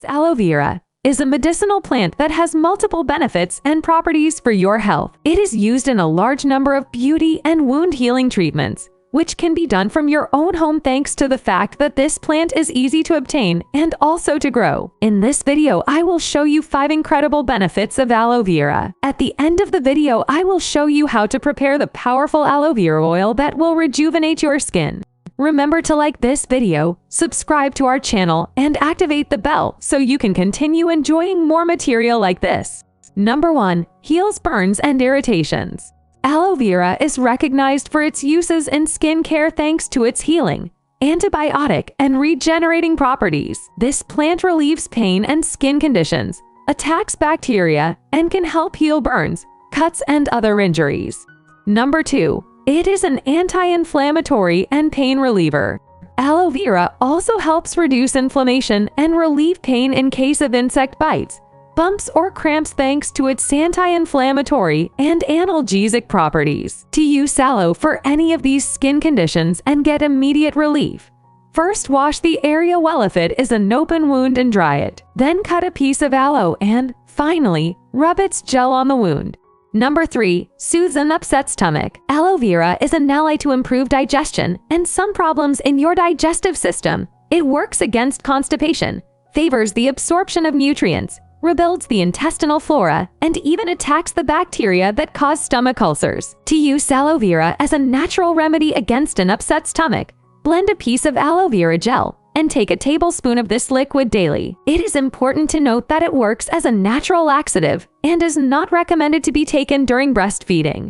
Aloe vera is a medicinal plant that has multiple benefits and properties for your health. It is used in a large number of beauty and wound healing treatments, which can be done from your own home thanks to the fact that this plant is easy to obtain and also to grow. In this video, I will show you 5 incredible benefits of aloe vera. At the end of the video, I will show you how to prepare the powerful aloe vera oil that will rejuvenate your skin. Remember to like this video, subscribe to our channel, and activate the bell so you can continue enjoying more material like this. Number 1. Heals burns and irritations. Aloe vera is recognized for its uses in skincare thanks to its healing, antibiotic, and regenerating properties. This plant relieves pain and skin conditions, attacks bacteria, and can help heal burns, cuts, and other injuries. Number 2. It is an anti-inflammatory and pain reliever. Aloe vera also helps reduce inflammation and relieve pain in case of insect bites, bumps, or cramps thanks to its anti-inflammatory and analgesic properties. To use aloe for any of these skin conditions and get immediate relief, first wash the area well if it is an open wound and dry it. Then cut a piece of aloe and, finally, rub its gel on the wound. Number 3. Soothes an upset stomach. Aloe vera is an ally to improve digestion and some problems in your digestive system. It works against constipation, favors the absorption of nutrients, rebuilds the intestinal flora, and even attacks the bacteria that cause stomach ulcers. To use aloe vera as a natural remedy against an upset stomach, blend a piece of aloe vera gel and take a tablespoon of this liquid daily. It is important to note that it works as a natural laxative and is not recommended to be taken during breastfeeding.